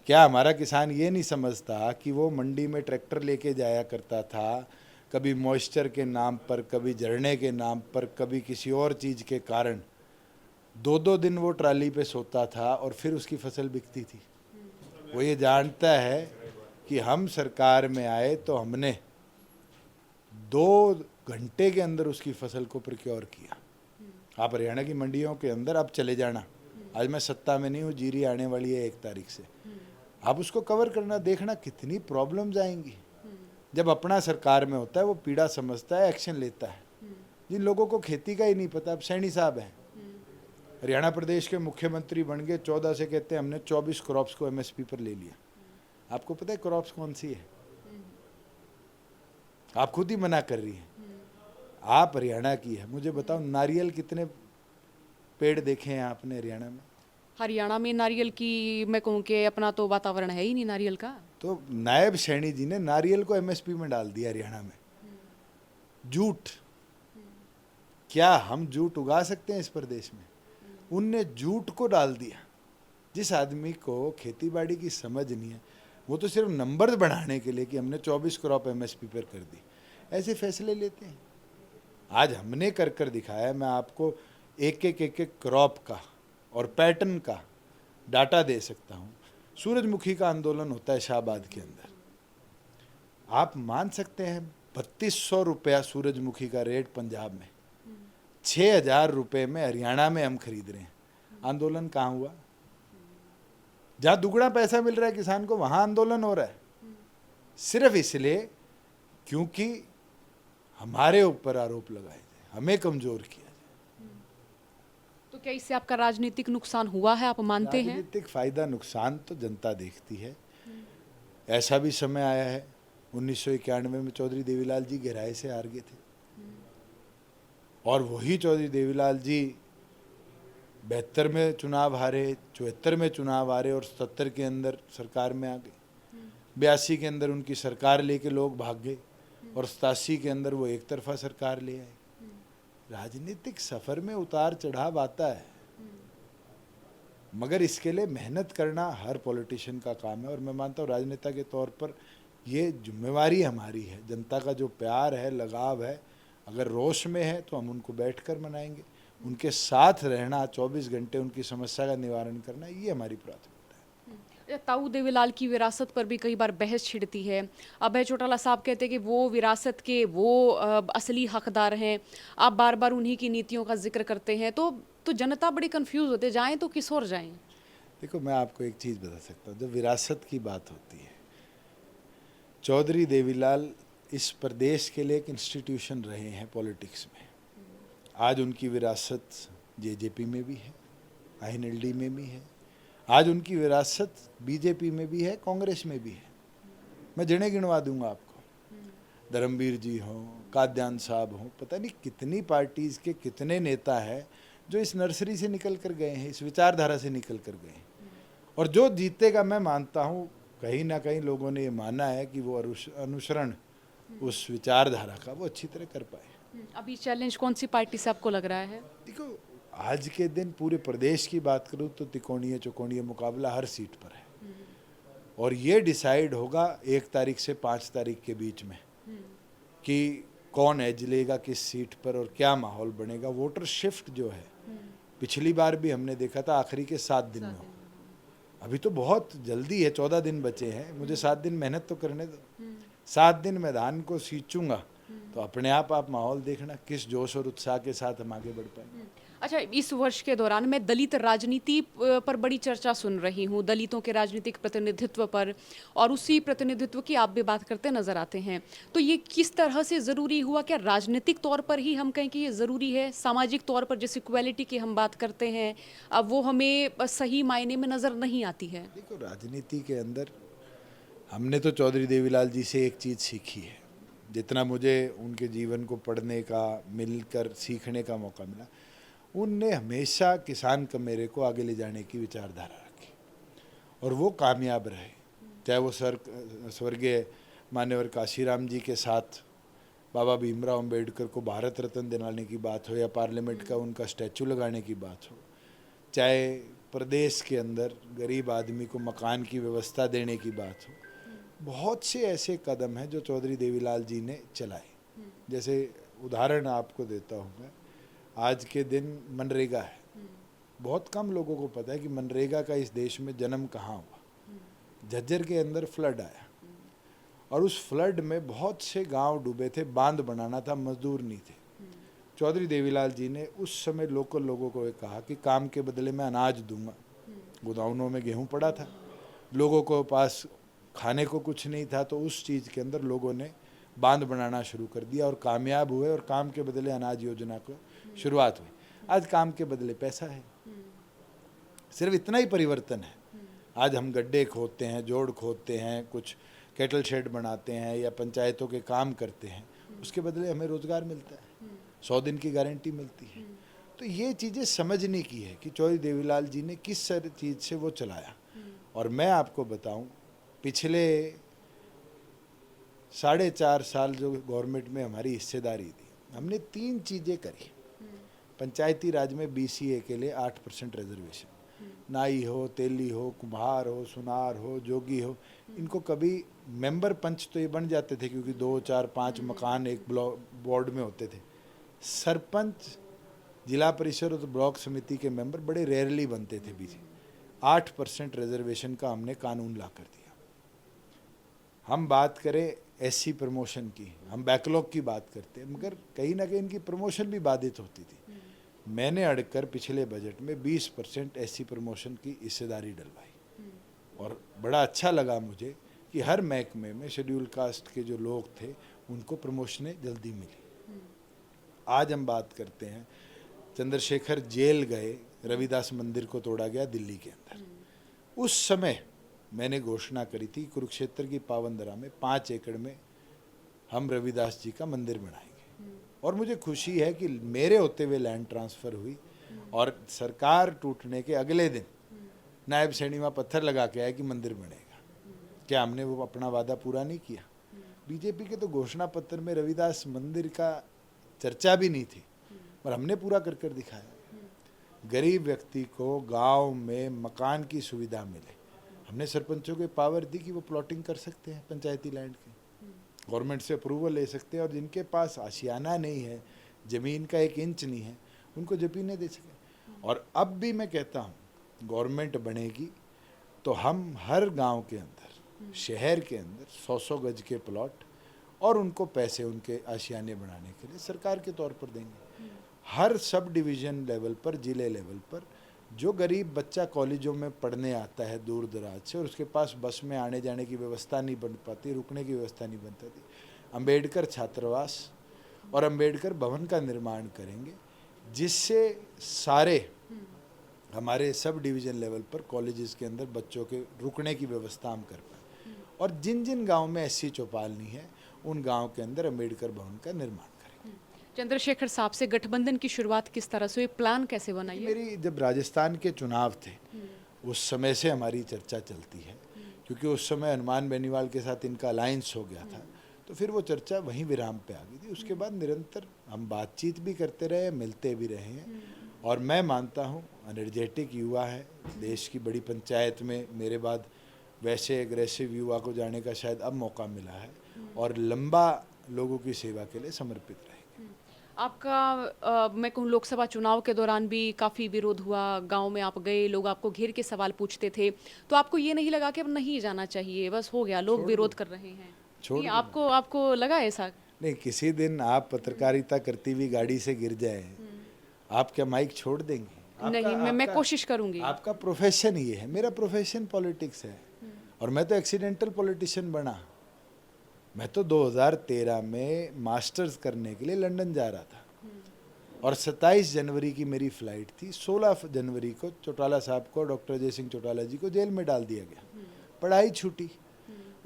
C: क्या हमारा किसान ये नहीं समझता कि वो मंडी में ट्रैक्टर लेके जाया करता था, कभी मॉइस्चर के नाम पर, कभी झरने के नाम पर, कभी किसी और चीज़ के कारण 2-2 दिन वो ट्राली पे सोता था और फिर उसकी फसल बिकती थी। वो ये जानता है कि हम सरकार में आए तो हमने 2 घंटे के अंदर उसकी फसल को प्रोक्योर किया। आप हरियाणा की मंडियों के अंदर आप चले जाना, आज मैं सत्ता में नहीं हूँ, जीरी आने वाली है 1 तारीख से, आप उसको कवर करना, देखना कितनी प्रॉब्लम्स आएंगी। जब अपना सरकार में होता है वो पीड़ा समझता है, एक्शन लेता है। जिन लोगों को खेती का ही नहीं पता, अब सैनी साहब हैं, हरियाणा प्रदेश के मुख्यमंत्री बन गए, 14 से कहते हैं हमने 24 क्रॉप्स को MSP पर ले लिया। आपको पता है क्रॉप्स कौन सी है? आप खुद ही मना कर रही हैं। आप हरियाणा की है, मुझे बताओ नारियल कितने पेड़ देखे हैं आपने हरियाणा में?
D: हरियाणा में नारियल की मैं कहूँ कि अपना तो वातावरण है ही नहीं नारियल का।
C: तो नायब सैनी जी ने नारियल को MSP में डाल दिया हरियाणा में। जूट, क्या हम जूट उगा सकते हैं इस प्रदेश में? उनने जूट को डाल दिया। जिस आदमी को खेतीबाड़ी की समझ नहीं है, वो तो सिर्फ नंबर बढ़ाने के लिए कि हमने 24 क्रॉप MSP पर कर दी, ऐसे फैसले लेते हैं। आज हमने कर कर दिखाया। मैं आपको एक क्रॉप का और पैटर्न का डाटा दे सकता हूँ। सूरजमुखी का आंदोलन होता है शाहबाद के अंदर, आप मान सकते हैं 3200 रुपया सूरजमुखी का रेट पंजाब में, 6000 रुपये में हरियाणा में हम खरीद रहे हैं। आंदोलन कहाँ हुआ? जहाँ दुगना पैसा मिल रहा है किसान को, वहाँ आंदोलन हो रहा है। सिर्फ इसलिए क्योंकि हमारे ऊपर आरोप लगाए जाए, हमें कमजोर किया जाए।
D: तो क्या इससे आपका राजनीतिक नुकसान हुआ है, आप मानते हैं?
C: राजनीतिक फायदा नुकसान तो जनता देखती है। ऐसा भी समय आया है 1991 में चौधरी देवीलाल जी गहराई से हार गए थे और वही चौधरी देवीलाल जी 72 में चुनाव हारे, 74 में चुनाव हारे और 77 के अंदर सरकार में आ गए। 82 के अंदर उनकी सरकार लेके लोग भाग गए और 87 के अंदर वो एक तरफा सरकार ले आए। राजनीतिक सफर में उतार चढ़ाव आता है, मगर इसके लिए मेहनत करना हर पॉलिटिशियन का काम है। और मैं मानता हूँ राजनेता के तौर पर ये जिम्मेवारी हमारी है। जनता का जो प्यार है, लगाव है, अगर रोष में है तो हम उनको बैठकर मनाएंगे, उनके साथ रहना, 24 घंटे उनकी समस्या का निवारण करना, ये हमारी प्राथमिकता है।
D: ताऊ देवीलाल की विरासत पर भी कई बार बहस छिड़ती है। अभय चौटाला साहब कहते हैं कि वो विरासत के वो असली हकदार हैं। आप बार बार उन्हीं की नीतियों का जिक्र करते हैं, तो जनता बड़ी कंफ्यूज होते, जाएं तो किस ओर जाएं?
C: देखो, मैं आपको एक चीज़ बता सकता हूँ, जब विरासत की बात होती है, चौधरी देवीलाल इस प्रदेश के लिए एक इंस्टीट्यूशन रहे हैं पॉलिटिक्स में। आज उनकी विरासत जेजेपी में भी है, आईएनएलडी में भी है, आज उनकी विरासत बीजेपी में भी है, कांग्रेस में भी है। मैं जने गिनवा दूंगा आपको, धर्मवीर जी हों, काद्यान साहब हों, पता नहीं कितनी पार्टीज़ के कितने नेता हैं जो इस नर्सरी से निकल कर गए हैं, इस विचारधारा से निकल कर गए हैं। और जो जीतेगा, मैं मानता हूँ कहीं ना कहीं लोगों ने ये माना है कि वो अनुसरण उस विचारधारा का वो अच्छी तरह कर पाए।
D: अभी चैलेंज कौन सी पार्टी से आपको लग रहा है?
C: देखो, आज के दिन पूरे प्रदेश की बात करूँ तो त्रिकोणीय चौकोणीय मुकाबला हर सीट पर है, और ये डिसाइड होगा 1 तारीख से 5 तारीख के बीच में कि कौन एज लेगा किस सीट पर और क्या माहौल बनेगा। वोटर शिफ्ट जो है, पिछली बार भी हमने देखा था आखिरी के 7 दिन में हो। अभी तो बहुत जल्दी है, 14 दिन बचे हैं, मुझे 7 दिन मेहनत तो करने दो। 7 दिन मैदान को सींचूंगा तो अपने आप माहौल देखना किस जोश और उत्साह के साथ हम आगे बढ़ पाएंगे।
D: अच्छा, इस वर्ष के दौरान मैं दलित राजनीति पर बड़ी चर्चा सुन रही हूँ, दलितों के राजनीतिक प्रतिनिधित्व पर, और उसी प्रतिनिधित्व की आप भी बात करते नजर आते हैं। तो ये किस तरह से ज़रूरी हुआ? क्या राजनीतिक तौर पर ही हम कहें कि ये ज़रूरी है? सामाजिक तौर पर जिस इक्वालिटी की हम बात करते हैं, अब वो हमें सही मायने में नज़र नहीं आती है।
C: देखो, राजनीति के अंदर हमने तो चौधरी देवीलाल जी से एक चीज़ सीखी है, जितना मुझे उनके जीवन को पढ़ने का, मिलकर सीखने का मौका मिला, उनने हमेशा किसान कमेरे को आगे ले जाने की विचारधारा रखी और वो कामयाब रहे। चाहे वो स्वर्गीय मान्यवर काशीराम जी के साथ बाबा भीमराव अंबेडकर को भारत रत्न दिलाने की बात हो, या पार्लियामेंट का उनका स्टैचू लगाने की बात हो, चाहे प्रदेश के अंदर गरीब आदमी को मकान की व्यवस्था देने की बात हो, बहुत से ऐसे कदम हैं जो चौधरी देवीलाल जी ने चलाए। जैसे उदाहरण आपको देता हूँ मैं, आज के दिन मनरेगा है, बहुत कम लोगों को पता है कि मनरेगा का इस देश में जन्म कहाँ हुआ। झज्जर के अंदर फ्लड आया और उस फ्लड में बहुत से गांव डूबे थे, बांध बनाना था, मजदूर नहीं थे। चौधरी देवीलाल जी ने उस समय लोकल लोगों को कहा कि काम के बदले में अनाज दूंगा। गोदामों में गेहूं पड़ा था, लोगों को पास खाने को कुछ नहीं था, तो उस चीज़ के अंदर लोगों ने बांध बनाना शुरू कर दिया और कामयाब हुए, और काम के बदले अनाज योजना को शुरुआत हुई। आज काम के बदले पैसा है, सिर्फ इतना ही परिवर्तन है। आज हम गड्ढे खोदते हैं, जोड़ खोदते हैं, कुछ कैटल शेड बनाते हैं या पंचायतों के काम करते हैं, उसके बदले हमें रोजगार मिलता है, 100 दिन की गारंटी मिलती है। तो ये चीज़ें समझने की है कि चौधरी देवीलाल जी ने किस चीज़ से वो चलाया। और मैं आपको बताऊं, पिछले 4.5 साल जो गवर्नमेंट में हमारी हिस्सेदारी थी, हमने 3 चीज़ें करी। पंचायती राज में BCA के लिए 8% रिजर्वेशन, नाई हो, तेली हो, कुम्हार हो, सुनार हो, जोगी हो, इनको कभी मेंबर पंच तो ये बन जाते थे क्योंकि 2, 4, 5 मकान एक बोर्ड में होते थे। सरपंच, जिला परिषद और ब्लॉक समिति के मेंबर बड़े रेयरली बनते थे। बीच 8% रिजर्वेशन का हमने कानून ला कर दिया। हम बात करें SC प्रमोशन की, हम बैकलॉग की बात करते हैं, मगर कहीं ना कहीं इनकी प्रमोशन भी बाधित होती थी। मैंने अड़कर पिछले बजट में 20% SC प्रमोशन की हिस्सेदारी डलवाई, और बड़ा अच्छा लगा मुझे कि हर महकमे में शेड्यूल कास्ट के जो लोग थे उनको प्रमोशनें जल्दी मिली। आज हम बात करते हैं, चंद्रशेखर जेल गए, रविदास मंदिर को तोड़ा गया दिल्ली के अंदर। उस समय मैंने घोषणा करी थी कुरुक्षेत्र की पावनदरा में 5 एकड़ में हम रविदास जी का मंदिर बनाएंगे, और मुझे खुशी है कि मेरे होते हुए लैंड ट्रांसफ़र हुई और सरकार टूटने के अगले दिन नायब सैनी पत्थर लगा के आया कि मंदिर बनेगा। क्या हमने वो अपना वादा पूरा नहीं किया? बीजेपी के तो घोषणा पत्र में रविदास मंदिर का चर्चा भी नहीं थी, पर हमने पूरा कर दिखाया। गरीब व्यक्ति को गांव में मकान की सुविधा मिले, हमने सरपंचों को पावर दी कि वो प्लॉटिंग कर सकते हैं पंचायती लैंड की, गवर्नमेंट से अप्रूवल ले सकते हैं, और जिनके पास आशियाना नहीं है, ज़मीन का 1 इंच नहीं है, उनको ज़मीनें दे सकें। और अब भी मैं कहता हूँ गवर्नमेंट बनेगी तो हम हर गांव के अंदर, शहर के अंदर 100-100 गज के प्लॉट और उनको पैसे उनके आशियाने बनाने के लिए सरकार के तौर पर देंगे। हर सब डिवीज़न लेवल पर, ज़िले लेवल पर, जो गरीब बच्चा कॉलेजों में पढ़ने आता है दूर दराज से और उसके पास बस में आने जाने की व्यवस्था नहीं बन पाती, रुकने की व्यवस्था नहीं बन पाती, अंबेडकर छात्रावास और अंबेडकर भवन का निर्माण करेंगे, जिससे सारे हमारे सब डिवीज़न लेवल पर कॉलेजेस के अंदर बच्चों के रुकने की व्यवस्था हम कर पाए। और जिन जिन गाँव में ऐसी चौपाल नहीं है, उन गाँव के अंदर अंबेडकर भवन का निर्माण करेंगे।
D: चंद्रशेखर साहब से गठबंधन की शुरुआत किस तरह से हुई, प्लान कैसे बना ये?
C: मेरी जब राजस्थान के चुनाव थे उस समय से हमारी चर्चा चलती है, क्योंकि उस समय हनुमान बेनीवाल के साथ इनका अलायंस हो गया था, तो फिर वो चर्चा वहीं विराम पे आ गई थी। उसके बाद निरंतर हम बातचीत भी करते रहे, मिलते भी रहे हैं। और मैं मानता हूँ एनर्जेटिक युवा है, देश की बड़ी पंचायत में मेरे बाद वैसे एग्रेसिव युवा को जाने का शायद अब मौका मिला है, और लंबा लोगों की सेवा के लिए समर्पित रहेंगे।
D: आपका मैं कहूँ लोकसभा चुनाव के दौरान भी काफ़ी विरोध हुआ, गांव में आप गए, लोग आपको घेर के सवाल पूछते थे, तो आपको ये नहीं लगा कि अब नहीं जाना चाहिए, बस हो गया, लोग विरोध कर रहे हैं?
C: छोड़
D: ये आपको लगा ऐसा?
C: नहीं, किसी दिन आप पत्रकारिता करती हुई गाड़ी से गिर जाए, आप क्या माइक छोड़ देंगे?
D: नहीं, मैं कोशिश करूंगी।
C: आपका प्रोफेशन ये है, मेरा प्रोफेशन पॉलिटिक्स है, और मैं तो एक्सीडेंटल पॉलिटिशियन बना। मैं तो 2013 में मास्टर्स करने के लिए लंदन जा रहा था, और 27 जनवरी की मेरी फ़्लाइट थी। 16 जनवरी को चौटाला साहब को, डॉक्टर अजय सिंह चौटाला जी को जेल में डाल दिया गया, पढ़ाई छूटी,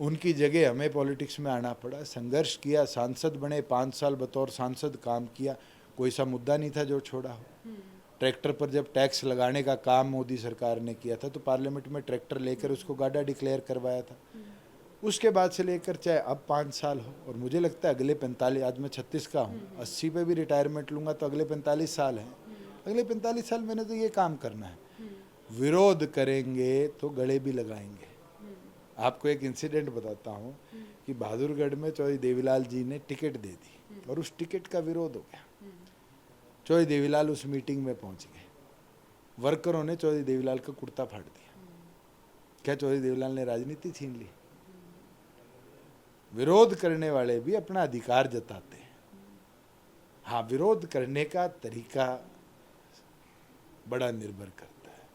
C: उनकी जगह हमें पॉलिटिक्स में आना पड़ा, संघर्ष किया, सांसद बने, 5 साल बतौर सांसद काम किया, कोई सा मुद्दा नहीं था जो छोड़ा हो। ट्रैक्टर पर जब टैक्स लगाने का काम मोदी सरकार ने किया था, तो पार्लियामेंट में ट्रैक्टर लेकर उसको गाड़ा डिक्लेयर करवाया था। उसके बाद से लेकर चाहे अब 5 साल हो, और मुझे लगता है अगले 45, आज मैं 36 का हूँ, 80 पे भी रिटायरमेंट लूँगा तो अगले 45 साल हैं, अगले 45 साल मैंने तो ये काम करना है। विरोध करेंगे तो गले भी लगाएंगे। आपको एक इंसिडेंट बताता हूँ कि बहादुरगढ़ में चौधरी देवीलाल जी ने टिकट दे दी, और उस टिकट का विरोध हो गया। चौधरी देवीलाल उस मीटिंग में पहुँच गए, वर्करों ने चौधरी देवीलाल का कुर्ता फाड़ दिया। क्या चौधरी देवीलाल ने राजनीति छीन ली? विरोध करने वाले भी अपना अधिकार जताते हैं। हाँ, विरोध करने का तरीका बड़ा निर्भर करता है,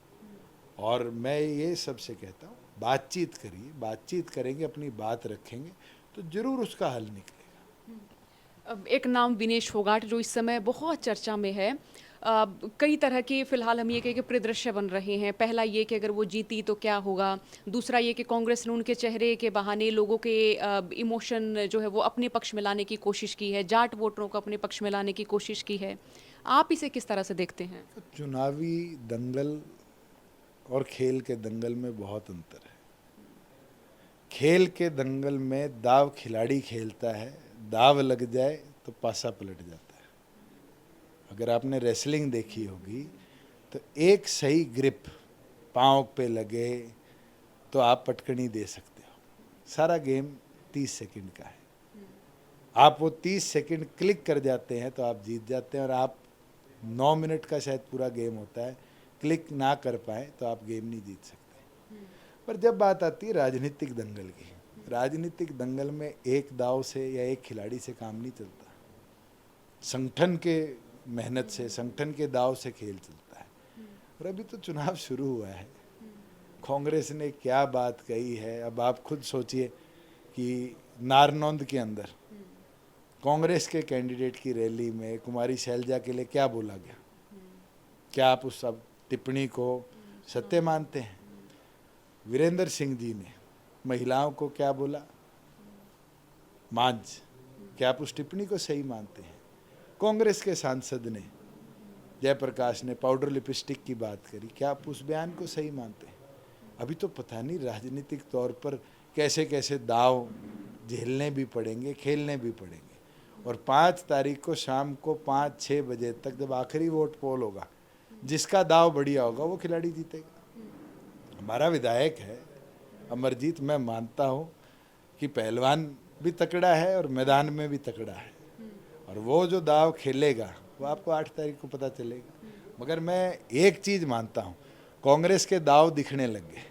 C: और मैं ये सबसे कहता हूँ, बातचीत करिए, बातचीत करेंगे, अपनी बात रखेंगे तो जरूर उसका हल निकलेगा।
D: अब एक नाम विनेश फोगाट जो इस समय बहुत चर्चा में है, कई तरह के फिलहाल हम ये कहें कि परिदृश्य बन रहे हैं। पहला ये कि अगर वो जीती तो क्या होगा, दूसरा ये कि कांग्रेस ने उनके चेहरे के बहाने लोगों के इमोशन जो है वो अपने पक्ष में लाने की कोशिश की है, जाट वोटरों को अपने पक्ष में लाने की कोशिश की है। आप इसे किस तरह से देखते हैं?
C: चुनावी दंगल और खेल के दंगल में बहुत अंतर है। खेल के दंगल में दाव खिलाड़ी खेलता है, दाव लग जाए तो पासा पलट जाता है। अगर आपने रेसलिंग देखी होगी तो एक सही ग्रिप पाँव पे लगे तो आप पटकनी दे सकते हो। सारा गेम 30 सेकंड का है, आप वो 30 सेकंड क्लिक कर जाते हैं तो आप जीत जाते हैं, और आप 9 मिनट का शायद पूरा गेम होता है, क्लिक ना कर पाए तो आप गेम नहीं जीत सकते। पर जब बात आती है राजनीतिक दंगल की, राजनीतिक दंगल में एक दाव से या एक खिलाड़ी से काम नहीं चलता, संगठन के मेहनत से, संगठन के दाव से खेल चलता है। और अभी तो चुनाव शुरू हुआ है, कांग्रेस ने क्या बात कही है, अब आप खुद सोचिए कि नारनौंद के अंदर कांग्रेस के कैंडिडेट की रैली में कुमारी शैलजा के लिए क्या बोला गया? क्या आप उस सब टिप्पणी को सत्य मानते हैं? वीरेंद्र सिंह जी ने महिलाओं को क्या बोला? मांझ। क्या आप उस टिप्पणी को सही मानते हैं? कांग्रेस के सांसद ने, जयप्रकाश ने पाउडर लिपस्टिक की बात करी, क्या आप उस बयान को सही मानते हैं? अभी तो पता नहीं राजनीतिक तौर पर कैसे कैसे दाव झेलने भी पड़ेंगे, खेलने भी पड़ेंगे। और 5 तारीख को शाम को 5-6 बजे तक जब आखिरी वोट पोल होगा, जिसका दाव बढ़िया होगा वो खिलाड़ी जीतेगा। हमारा विधायक है अमरजीत, मैं मानता हूँ कि पहलवान भी तकड़ा है और मैदान में भी तकड़ा है, और वो जो दाव खेलेगा वो आपको 8 तारीख को पता चलेगा। मगर मैं एक चीज़ मानता हूँ, कांग्रेस के दाव दिखने लग गए।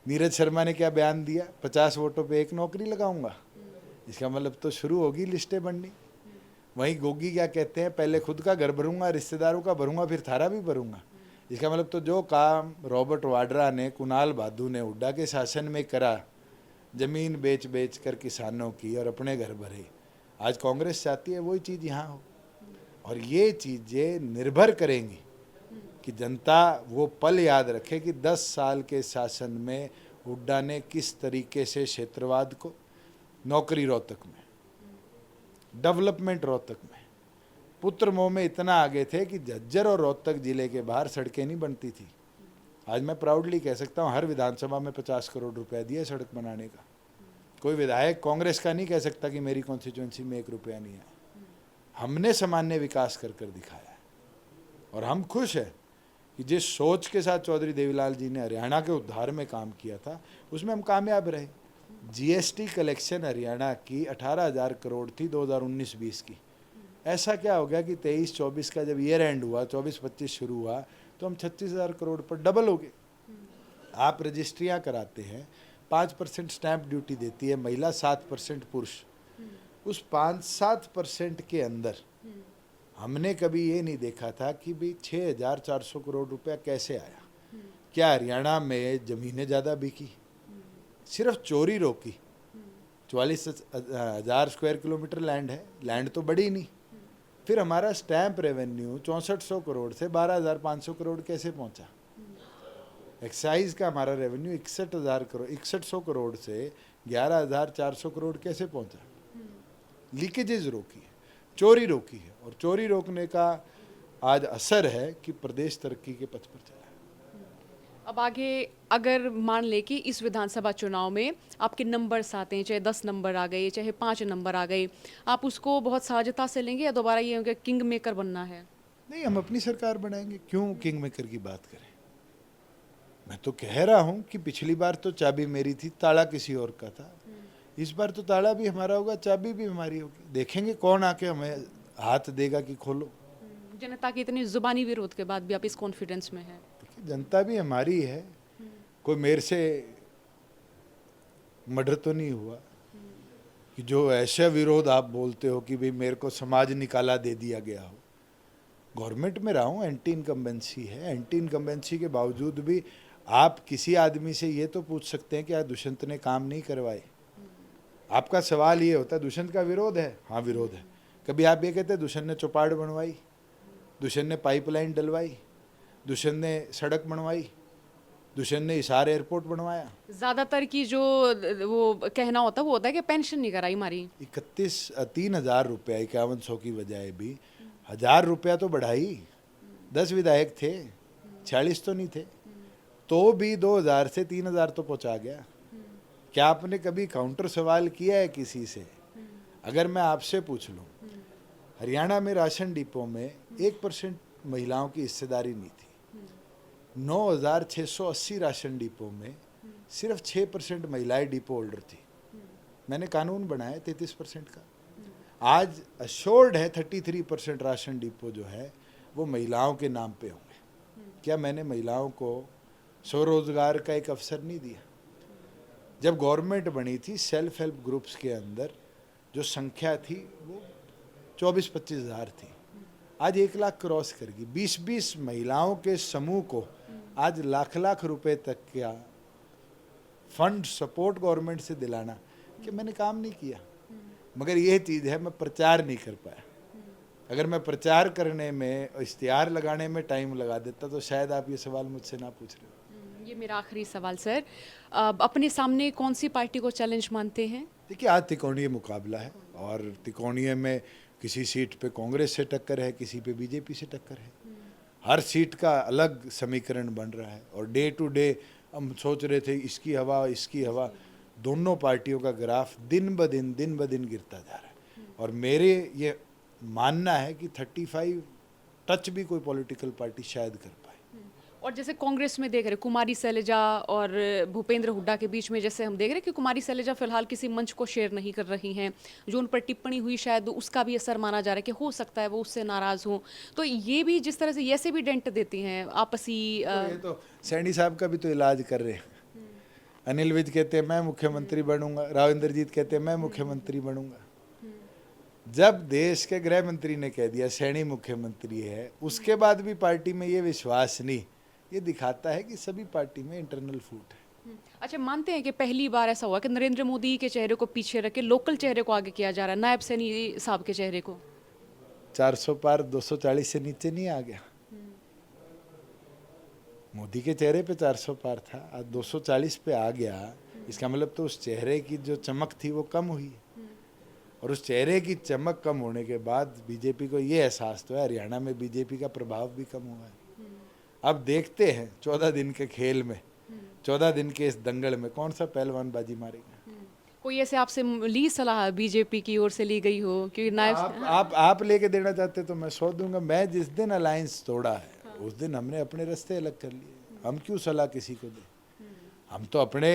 C: नीरज शर्मा ने क्या बयान दिया, 50 वोटों पे 1 नौकरी लगाऊंगा। इसका मतलब तो शुरू होगी लिस्टें बननी। वहीं गोगी क्या कहते हैं, पहले खुद का घर भरूंगा, रिश्तेदारों का भरूंगा, फिर थारा भी भरूंगा। इसका मतलब तो जो काम रॉबर्ट वाड्रा ने, कुणाल बादू ने हुड्डा के शासन में करा, जमीन बेच बेच कर किसानों की और अपने घर भरे, आज कांग्रेस चाहती है वही चीज़ यहाँ हो। और ये चीज़ें निर्भर करेंगी कि जनता वो पल याद रखे कि 10 साल के शासन में हुड्डा ने किस तरीके से क्षेत्रवाद को, नौकरी रोहतक में, डेवलपमेंट रोहतक में, पुत्र मोह में इतना आगे थे कि झज्जर और रोहतक जिले के बाहर सड़कें नहीं बनती थी। आज मैं प्राउडली कह सकता हूँ हर विधानसभा में 50 करोड़ रुपया दिए सड़क बनाने का। कोई विधायक कांग्रेस का नहीं कह सकता कि मेरी कॉन्स्टिट्यूंसी में 1 रुपया नहीं है। हमने सामान्य विकास कर कर दिखाया है और हम खुश हैं कि जिस सोच के साथ चौधरी देवीलाल जी ने हरियाणा के उद्धार में काम किया था उसमें हम कामयाब रहे। जीएसटी कलेक्शन हरियाणा की 18,000 करोड़ थी 2019-20 की। ऐसा क्या हो गया कि 23-24 का जब ईयर एंड हुआ, 24-25 शुरू हुआ, तो हम 36,000 करोड़ पर डबल हो गए। आप रजिस्ट्रियाँ कराते हैं, 5% स्टैंप ड्यूटी देती है महिला, 7% पुरुष। उस 5-7% के अंदर हमने कभी ये नहीं देखा था कि भाई 6,400 करोड़ रुपया कैसे आया। क्या हरियाणा में ज़मीनें ज़्यादा बिकी, सिर्फ चोरी रोकी। 44,000 स्क्वायर किलोमीटर लैंड है, लैंड तो बड़ी नहीं। फिर हमारा स्टैंप रेवेन्यू 6400 करोड़ से 12,500 करोड़ कैसे पहुंचा। एक्साइज का हमारा रेवेन्यू 6100 करोड़ से 11,400 करोड़ कैसे पहुंचा। लीकेजेस रोकी है, चोरी रोकी है, और चोरी रोकने का आज असर है कि प्रदेश तरक्की के पथ पर चला है।
D: अब आगे अगर मान ले कि इस विधानसभा चुनाव में आपके नंबर्स आते हैं, चाहे 10 नंबर आ गए, चाहे 5 नंबर आ गए, आप उसको बहुत सहजता से लेंगे या दोबारा ये होगा किंग मेकर बनना है?
C: नहीं, हम अपनी सरकार बनाएंगे, क्यों किंग मेकर की बात करें। मैं तो कह रहा हूं कि पिछली बार तो चाबी मेरी थी, ताला किसी और का था। इस बार तो ताला भी हमारा होगा, चाबी भी हमारी होगी। देखेंगे कौन आके हमें हाथ देगा कि खोलो।
D: जनता के इतने जुबानी विरोध के बाद भी आप इस कॉन्फिडेंस में हैं?
C: देखिए, जनता भी हमारी है, कोई मेरे से मर्डर तो नहीं हुआ कि जो ऐसा विरोध आप बोलते हो कि भाई मेरे को समाज निकाला दे दिया गया हो। गवर्नमेंट में रहा हूँ, एंटी इनकम्बेंसी है। एंटी इनकम्बेंसी के बावजूद भी आप किसी आदमी से ये तो पूछ सकते हैं कि आज दुष्यंत ने काम नहीं करवाए। आपका सवाल ये होता है दुष्यंत का विरोध है, हाँ विरोध है। कभी आप ये कहते हैं दुष्यंत ने चौपाड़ बनवाई, दुष्यंत ने पाइपलाइन डलवाई, दुष्यंत ने सड़क बनवाई, दुष्यंत ने हिसार एयरपोर्ट बनवाया।
D: ज़्यादातर की जो वो कहना होता है वो होता है कि पेंशन नहीं कराई हमारी।
C: 3,000 रुपया 5100 की बजाय भी 1,000 रुपया तो बढ़ाई। 10 विधायक थे, 46 तो नहीं थे, तो भी 2,000 से 3,000 तो पहुंचा गया। क्या आपने कभी काउंटर सवाल किया है किसी से? अगर मैं आपसे पूछ लूं, हरियाणा में राशन डिपो में 1% महिलाओं की हिस्सेदारी नहीं थी। 9,680 राशन डिपो में सिर्फ 6% महिलाएं डिपो होल्डर थी। मैंने कानून बनाया 33% का। आज अश्योर्ड है 33% राशन डिपो जो है वो महिलाओं के नाम पे होंगे। क्या मैंने महिलाओं को स्वरोजगार का एक अवसर नहीं दिया? जब गवर्नमेंट बनी थी, सेल्फ हेल्प ग्रुप्स के अंदर जो संख्या थी वो 24-25 हज़ार थी, आज 1 लाख क्रॉस कर गई। 20-20 महिलाओं के समूह को आज लाख रुपए तक का फंड सपोर्ट गवर्नमेंट से दिलाना, कि मैंने काम नहीं किया। मगर ये चीज़ है, मैं प्रचार नहीं कर पाया। अगर मैं प्रचार करने में, इश्तिहार लगाने में टाइम लगा देता तो शायद आप ये सवाल मुझसे ना पूछ रहे हो।
D: ये मेरा आखिरी सवाल सर, अपने सामने कौन सी पार्टी को चैलेंज मानते हैं?
C: देखिए, आज तिकोणीय मुकाबला है और तिकोणीय में किसी सीट पे कांग्रेस से टक्कर है, किसी पे बीजेपी से टक्कर है। हर सीट का अलग समीकरण बन रहा है और डे टू डे हम सोच रहे थे इसकी हवा, दोनों पार्टियों का ग्राफ दिन ब दिन गिरता जा रहा है। और मेरे ये मानना है कि 35 टच भी कोई पॉलिटिकल पार्टी शायद कर पाए।
D: और जैसे कांग्रेस में देख रहे कुमारी शैलजा और भूपेंद्र हुड्डा के बीच में जैसे हम देख रहे हैं कि कुमारी शैलजा फिलहाल किसी मंच को शेयर नहीं कर रही हैं, जो उन पर टिप्पणी हुई शायद उसका भी असर माना जा रहा है कि हो सकता है वो उससे नाराज़ हों, तो ये भी जिस तरह से ऐसे भी डेंट देती हैं आपसी
C: ये तो सैनी साहब का भी तो इलाज कर रहे हैं। अनिल विज कहते हैं मैं मुख्यमंत्री बनूंगा, राव इंद्रजीत कहते हैं मैं मुख्यमंत्री बनूंगा। जब देश के गृह मंत्री ने कह दिया सैनी मुख्यमंत्री है, उसके बाद भी पार्टी में ये विश्वास नहीं, ये दिखाता है कि सभी पार्टी में इंटरनल फूट है।
D: अच्छा, मानते हैं कि पहली बार ऐसा हुआ कि नरेंद्र मोदी के चेहरे को पीछे रख के लोकल चेहरे को आगे किया जा रहा है, नायब सैनी साहब के चेहरे को?
C: 400 पार 240 से नीचे नहीं आ गया। मोदी के चेहरे पे 400 पार था, आज 240 पे आ गया। इसका मतलब तो उस चेहरे की जो चमक थी वो कम हुई, और उस चेहरे की चमक कम होने के बाद बीजेपी को ये एहसास तो है हरियाणा में बीजेपी का प्रभाव भी कम हुआ है। अब देखते हैं 14 दिन के खेल में, 14 दिन के इस दंगल में कौन सा पहलवान बाजी मारेगा।
D: कोई ऐसे आपसे ली सलाह बीजेपी की ओर से ली गई हो कि नायब
C: आप लेके देना चाहते तो मैं 100 दूंगा। मैं जिस दिन अलायंस तोड़ा है उस दिन हमने अपने रास्ते अलग कर लिए। हम क्यों सलाह किसी को दें, हम तो अपने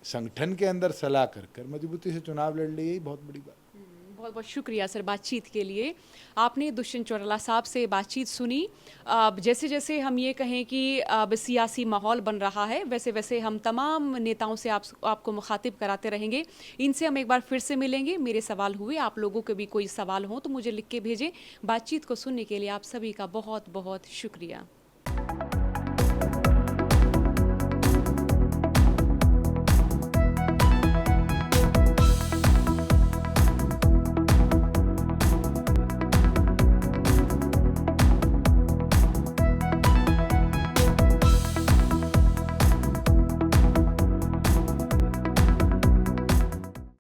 C: संगठन के अंदर सलाह कर कर मजबूती से चुनाव लड़ लिए, यही बहुत बड़ी बात।
D: बहुत बहुत शुक्रिया सर बातचीत के लिए। आपने दुष्यंत चौटाला साहब से बातचीत सुनी। अब जैसे जैसे हम ये कहें कि अब सियासी माहौल बन रहा है, वैसे वैसे हम तमाम नेताओं से आपको मुखातिब कराते रहेंगे। इनसे हम एक बार फिर से मिलेंगे। मेरे सवाल हुए, आप लोगों के भी कोई सवाल हो तो मुझे लिख के भेजें। बातचीत को सुनने के लिए आप सभी का बहुत बहुत शुक्रिया।